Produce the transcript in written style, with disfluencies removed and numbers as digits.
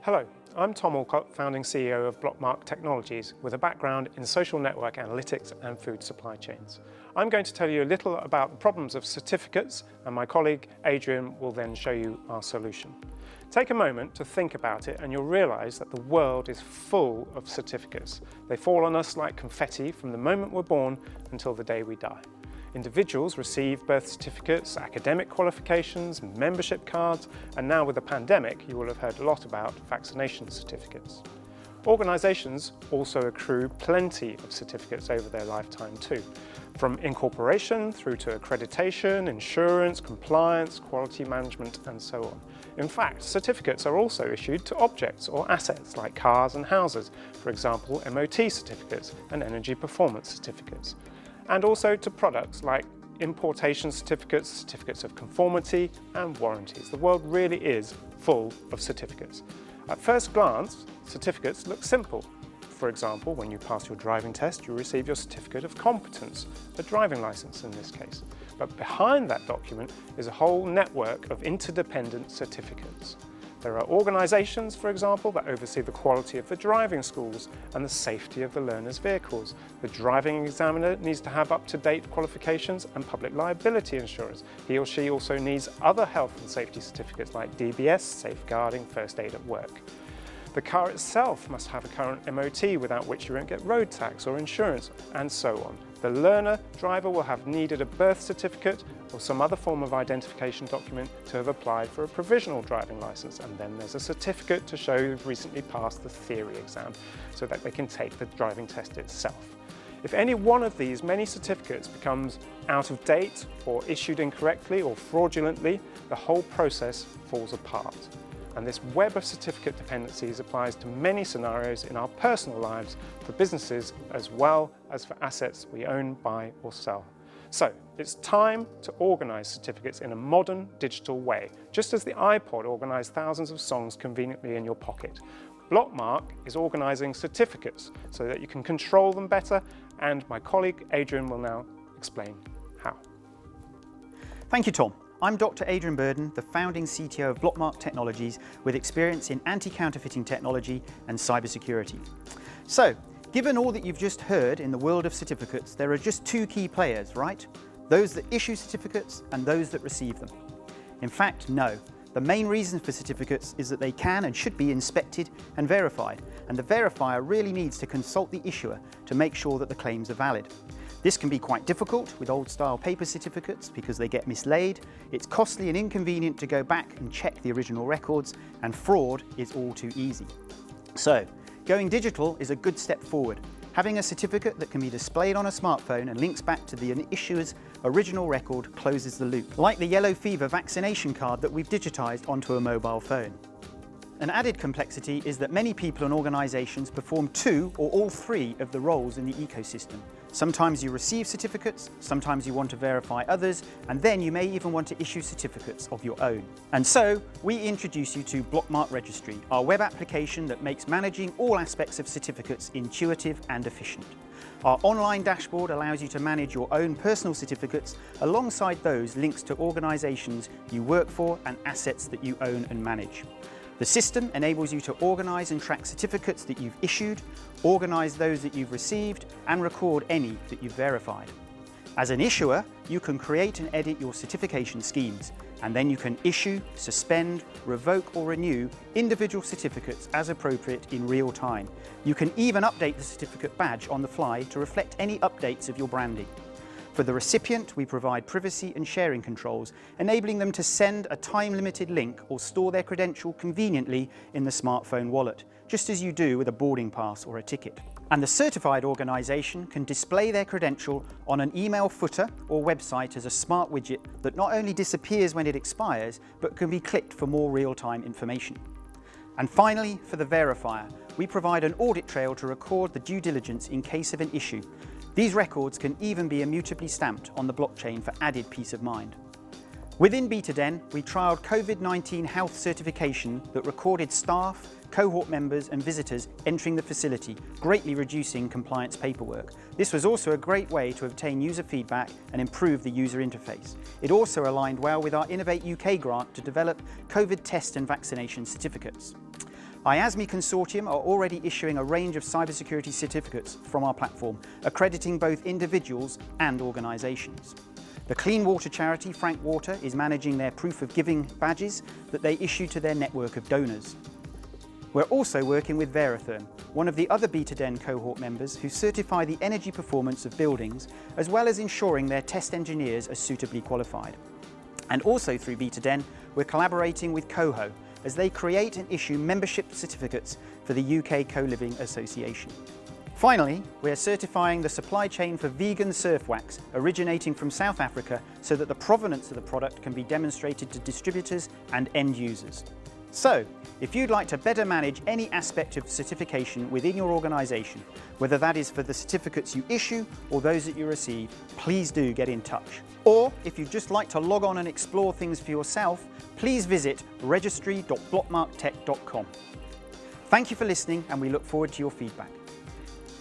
Hello, I'm Tom Alcott, founding CEO of BlockMark Technologies with a background in social network analytics and food supply chains. I'm going to tell you a little about the problems of certificates, and my colleague Adrian will then show you our solution. Take a moment to think about it and you'll realise that the world is full of certificates. They fall on us like confetti from the moment we're born until the day we die. Individuals receive birth certificates, academic qualifications, membership cards, and now with the pandemic, you will have heard a lot about vaccination certificates. Organisations also accrue plenty of certificates over their lifetime too, from incorporation through to accreditation, insurance, compliance, quality management, and so on. In fact, certificates are also issued to objects or assets like cars and houses, for example, MOT certificates and energy performance certificates, and also to products like importation certificates, certificates of conformity, and warranties. The world really is full of certificates. At first glance, certificates look simple. For example, when you pass your driving test, you receive your certificate of competence, a driving licence in this case. But behind that document is a whole network of interdependent certificates. There are organisations, for example, that oversee the quality of the driving schools and the safety of the learners' vehicles. The driving examiner needs to have up-to-date qualifications and public liability insurance. He or she also needs other health and safety certificates like DBS, safeguarding, first aid at work. The car itself must have a current MOT, without which you won't get road tax or insurance, and so on. The learner driver will have needed a birth certificate or some other form of identification document to have applied for a provisional driving licence, and then there's a certificate to show you've recently passed the theory exam so that they can take the driving test itself. If any one of these many certificates becomes out of date or issued incorrectly or fraudulently, the whole process falls apart. And this web of certificate dependencies applies to many scenarios in our personal lives, for businesses as well as for assets we own, buy or sell. So it's time to organise certificates in a modern digital way, just as the iPod organised thousands of songs conveniently in your pocket. BlockMark is organising certificates so that you can control them better, and my colleague Adrian will now explain how. Thank you, Tom. I'm Dr. Adrian Burden, the founding CTO of BlockMark Technologies with experience in anti-counterfeiting technology and cybersecurity. So, given all that you've just heard in the world of certificates, there are just two key players, right? Those that issue certificates and those that receive them. In fact, no. The main reason for certificates is that they can and should be inspected and verified, and the verifier really needs to consult the issuer to make sure that the claims are valid. This can be quite difficult with old-style paper certificates because they get mislaid, it's costly and inconvenient to go back and check the original records, and fraud is all too easy. So, going digital is a good step forward. Having a certificate that can be displayed on a smartphone and links back to the issuer's original record closes the loop, like the yellow fever vaccination card that we've digitised onto a mobile phone. An added complexity is that many people and organisations perform two or all three of the roles in the ecosystem. Sometimes you receive certificates, sometimes you want to verify others, and then you may even want to issue certificates of your own. And so, we introduce you to BlockMark Registry, our web application that makes managing all aspects of certificates intuitive and efficient. Our online dashboard allows you to manage your own personal certificates alongside those links to organisations you work for and assets that you own and manage. The system enables you to organise and track certificates that you've issued, organise those that you've received, and record any that you've verified. As an issuer, you can create and edit your certification schemes, and then you can issue, suspend, revoke or renew individual certificates as appropriate in real time. You can even update the certificate badge on the fly to reflect any updates of your branding. For the recipient, we provide privacy and sharing controls, enabling them to send a time-limited link or store their credential conveniently in the smartphone wallet, just as you do with a boarding pass or a ticket. And the certified organisation can display their credential on an email footer or website as a smart widget that not only disappears when it expires, but can be clicked for more real-time information. And finally, for the verifier, we provide an audit trail to record the due diligence in case of an issue. These records can even be immutably stamped on the blockchain for added peace of mind. Within BetaDen, we trialled COVID-19 health certification that recorded staff, cohort members and visitors entering the facility, greatly reducing compliance paperwork. This was also a great way to obtain user feedback and improve the user interface. It also aligned well with our Innovate UK grant to develop COVID test and vaccination certificates. IASME Consortium are already issuing a range of cybersecurity certificates from our platform, accrediting both individuals and organisations. The clean water charity Frank Water is managing their proof of giving badges that they issue to their network of donors. We're also working with Veritherm, one of the other BetaDen cohort members who certify the energy performance of buildings, as well as ensuring their test engineers are suitably qualified. And also through BetaDen, we're collaborating with Coho as they create and issue membership certificates for the UK Co-Living Association. Finally, we're certifying the supply chain for vegan surf wax originating from South Africa so that the provenance of the product can be demonstrated to distributors and end users. So, if you'd like to better manage any aspect of certification within your organisation, whether that is for the certificates you issue or those that you receive, please do get in touch. Or if you'd just like to log on and explore things for yourself, please visit registry.blockmarktech.com. Thank you for listening, and we look forward to your feedback.